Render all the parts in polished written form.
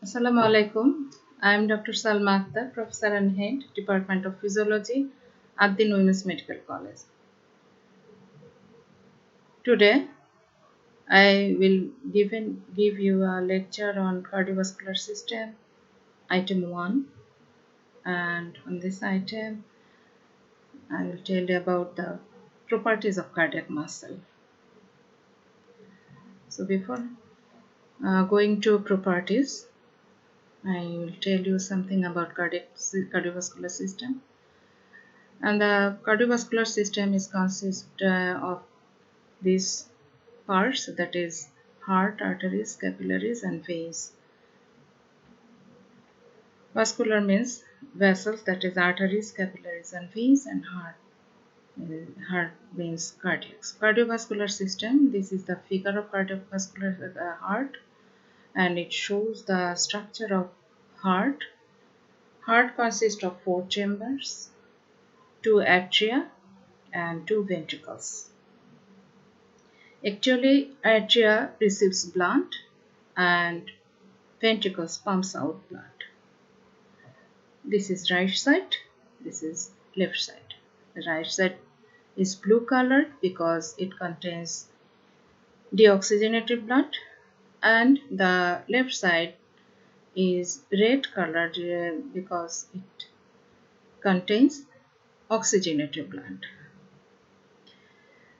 Assalamu alaikum. I am Dr. Salma Akhtar, Professor and Head, Department of Physiology at the Women's Medical College. Today, I will give you a lecture on cardiovascular system, item 1. And on this item, I will tell you about the properties of cardiac muscle. So before going to properties, I will tell you something about cardiovascular system. And the cardiovascular system is consist of these parts, that is heart, arteries, capillaries and veins. Vascular means vessels, that is arteries, capillaries and veins, and heart. Heart means cardiac. Cardiovascular system, this is the figure of cardiovascular heart, and it shows the structure of heart. Heart consists of 4 chambers, 2 atria and 2 ventricles. Actually, atria receives blood and ventricles pumps out blood. This is right side, this is left side. The right side is blue colored because it contains deoxygenated blood, and the left side is red colored because it contains oxygenated blood.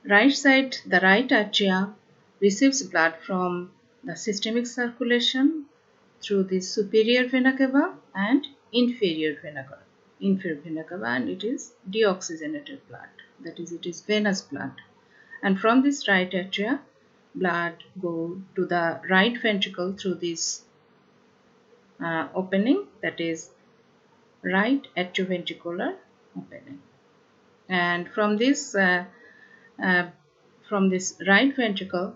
Right side, the right atria receives blood from the systemic circulation through the superior vena cava and inferior vena cava, and it is deoxygenated blood, that is, it is venous blood. And from this right atria, blood go to the right ventricle through this opening, that is right atrioventricular opening. And from this right ventricle,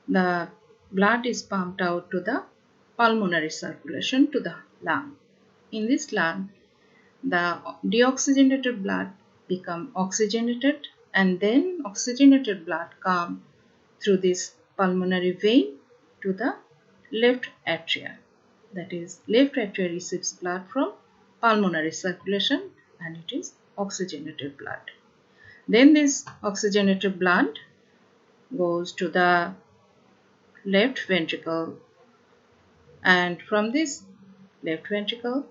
the blood is pumped out to the pulmonary circulation to the lung. In this lung, the deoxygenated blood become oxygenated, and then oxygenated blood come through this pulmonary vein to the left atria. That is, left atria receives blood from pulmonary circulation and it is oxygenated blood. Then this oxygenated blood goes to the left ventricle, and from this left ventricle,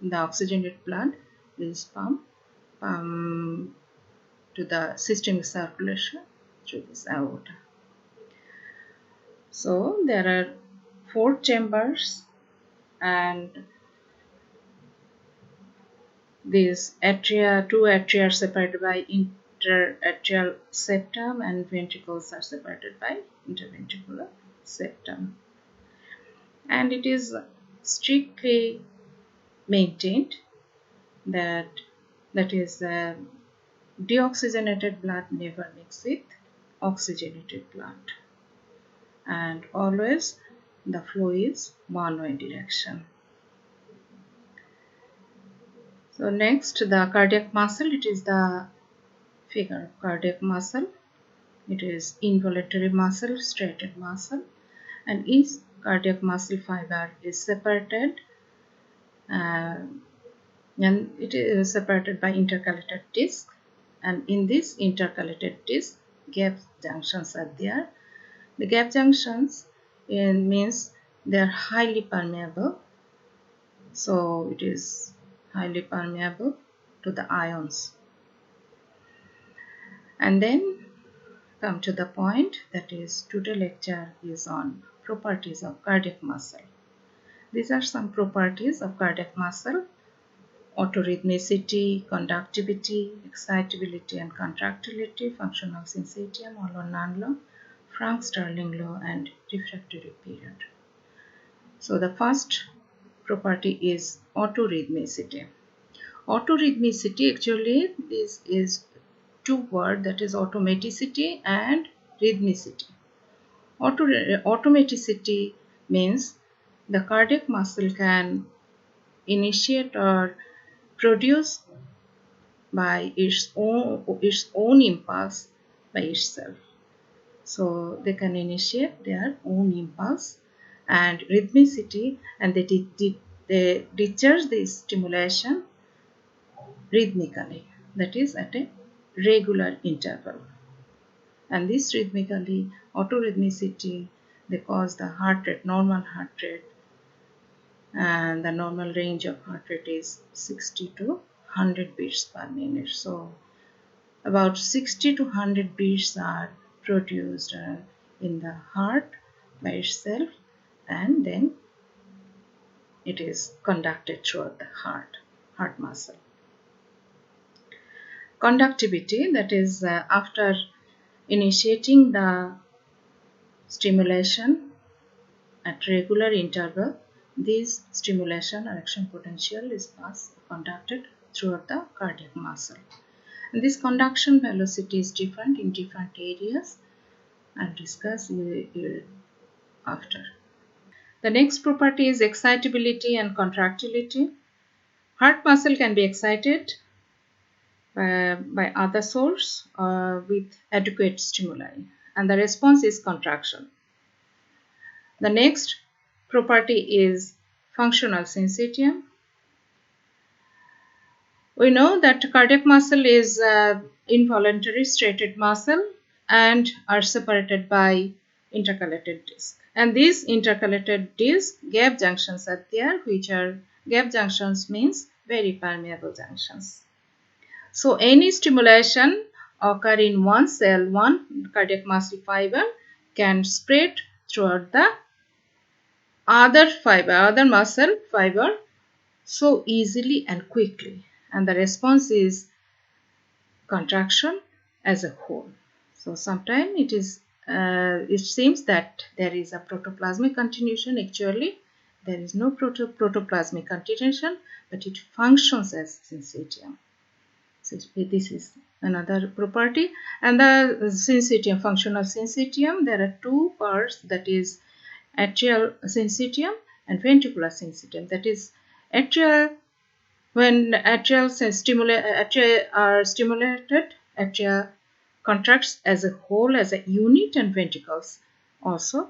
the oxygenated blood is pumped to the systemic circulation through this aorta. So there are 4 chambers, and these atria, 2 atria are separated by interatrial septum, and ventricles are separated by interventricular septum. And it is strictly maintained that is deoxygenated blood never mixes with oxygenated blood, and always the flow is one-way direction. So next, the cardiac muscle. It is the figure of cardiac muscle. It is involuntary muscle, striated muscle, and each cardiac muscle fiber is separated, and it is separated by intercalated disc. And in this intercalated disc, gap junctions are there. The gap junctions means they are highly permeable. So it is highly permeable to the ions. And then come to the point, that is, today's lecture is on properties of cardiac muscle. These are some properties of cardiac muscle: autorhythmicity, conductivity, excitability and contractility, functional syncytium, all or non-law, Frank-starling law, and refractory period. So the first property is autorhythmicity. Autorhythmicity, actually this is 2 words, that is automaticity and rhythmicity. Automaticity means the cardiac muscle can initiate or produce by its own impulse by itself. So they can initiate their own impulse, and rhythmicity, and they discharge this stimulation rhythmically, that is at a regular interval. And this rhythmically, autorhythmicity, they cause the heart rate, normal heart rate, and the normal range of heart rate is 60 to 100 beats per minute. So about 60 to 100 beats are produced in the heart by itself, and then it is conducted throughout the heart muscle. Conductivity, that is after initiating the stimulation at regular interval, this stimulation or action potential is conducted throughout the cardiac muscle. And this conduction velocity is different in different areas. I'll discuss after. The next property is excitability and contractility. Heart muscle can be excited by other source with adequate stimuli, and the response is contraction. The next property is functional syncytium. We know that cardiac muscle is involuntary striated muscle and are separated by intercalated disc. And these intercalated disc gap junctions are there, which are gap junctions means very permeable junctions. So any stimulation occur in one cell, one cardiac muscle fiber can spread throughout the other muscle fiber so easily and quickly, and the response is contraction as a whole. So sometimes it seems that there is a protoplasmic continuation. Actually, there is no protoplasmic continuation, but it functions as syncytium. So this is another property. And the syncytium, functional syncytium, there are two parts, that is atrial syncytium and ventricular syncytium. That is atrial, when atria are stimulated, atria contracts as a whole, as a unit, and ventricles also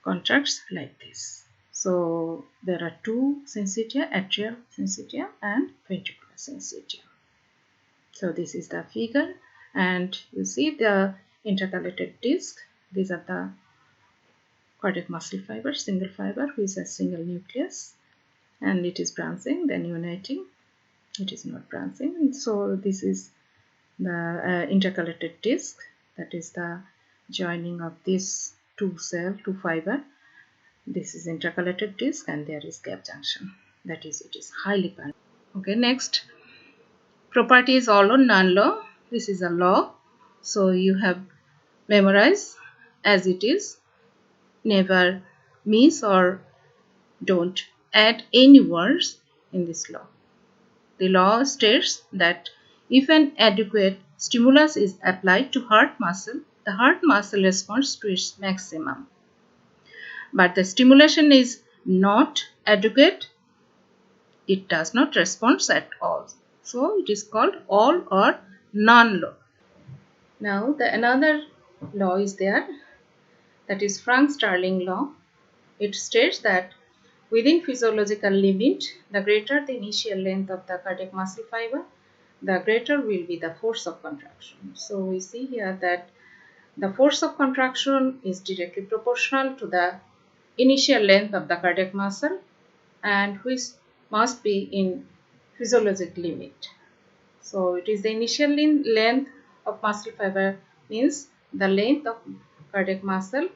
contracts like this. So there are two syncytia, atrial syncytium and ventricular syncytium. So this is the figure, and you see the intercalated disc. These are the cardiac muscle fiber, single fiber, which is a single nucleus, and it is branching, then uniting. It is not branching. So this is the intercalated disc, that is the joining of these two fiber. This is intercalated disc, and there is gap junction, that is it is highly permeable. Okay, next property is all or none law. This is a law, so you have memorized as it is. Never miss or don't add any words in this law. The law states that if an adequate stimulus is applied to heart muscle, the heart muscle responds to its maximum. But the stimulation is not adequate, it does not respond at all. So it is called all or none law. Now another law is there, that is Frank-starling law. It states that within physiological limit, the greater the initial length of the cardiac muscle fiber, the greater will be the force of contraction. So we see here that the force of contraction is directly proportional to the initial length of the cardiac muscle, and which must be in physiologic limit. So it is the initial length of muscle fiber, means the length of cardiac muscle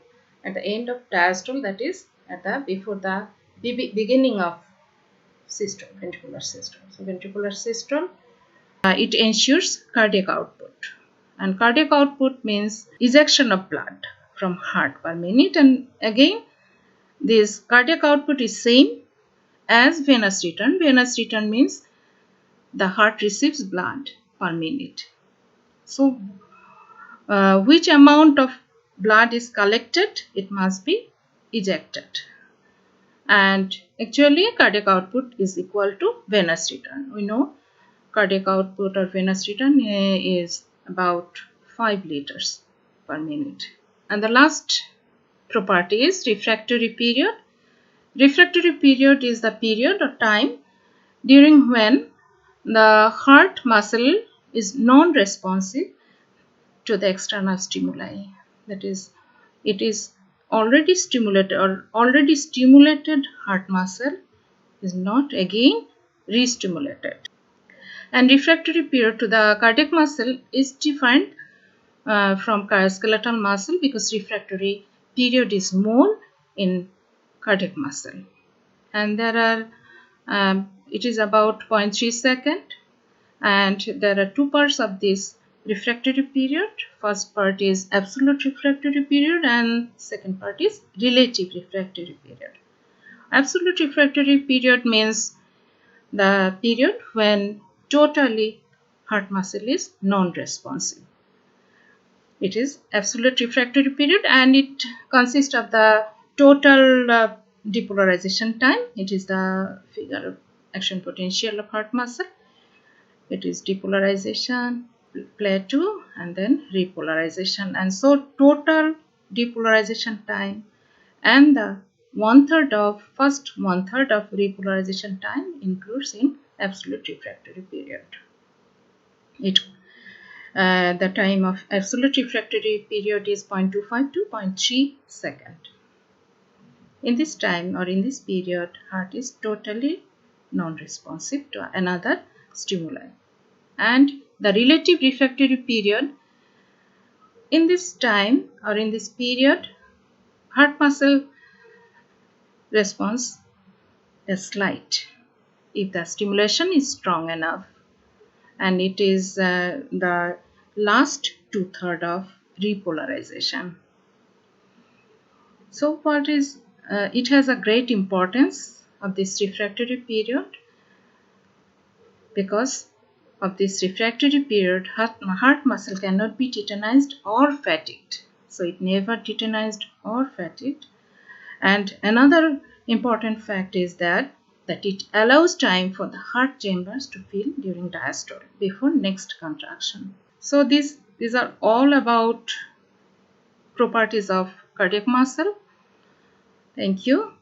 at the end of diastole, that is at the before the beginning of systole, ventricular systole. So ventricular systole, it ensures cardiac output, and cardiac output means ejection of blood from heart per minute, and again this cardiac output is same as venous return. Venous return means the heart receives blood per minute. So which amount of blood is collected, it must be ejected, and actually cardiac output is equal to venous return. We know cardiac output or venous return is about 5 liters per minute. And the last property is refractory period. Refractory period is the period or time during when the heart muscle is non-responsive to the external stimuli. That is, it is already stimulated, or already stimulated heart muscle is not again re-stimulated. And refractory period to the cardiac muscle is different from skeletal muscle, because refractory period is more in cardiac muscle, and there are it is about 0.3 second, and there are two parts of this refractory period. First part is absolute refractory period and second part is relative refractory period. Absolute refractory period means the period when totally heart muscle is non-responsive. It is absolute refractory period, and it consists of the total depolarization time. It is the figure of action potential of heart muscle. It is depolarization, plateau, and then repolarization. And so total depolarization time and the first one third of repolarization time includes in absolute refractory period. The time of absolute refractory period is 0.25 to 0.3 second. In this time, or in this period, heart is totally non-responsive to another stimuli. And the relative refractory period, in this time or in this period, heart muscle response is slight if the stimulation is strong enough, and it is the last two-thirds of repolarization. So what is it has a great importance of this refractory period. Because of this refractory period, heart muscle cannot be titanized or fatigued. So it never titanized or fatigued. And another important fact is that it allows time for the heart chambers to fill during diastole before next contraction. So these are all about properties of cardiac muscle. Thank you.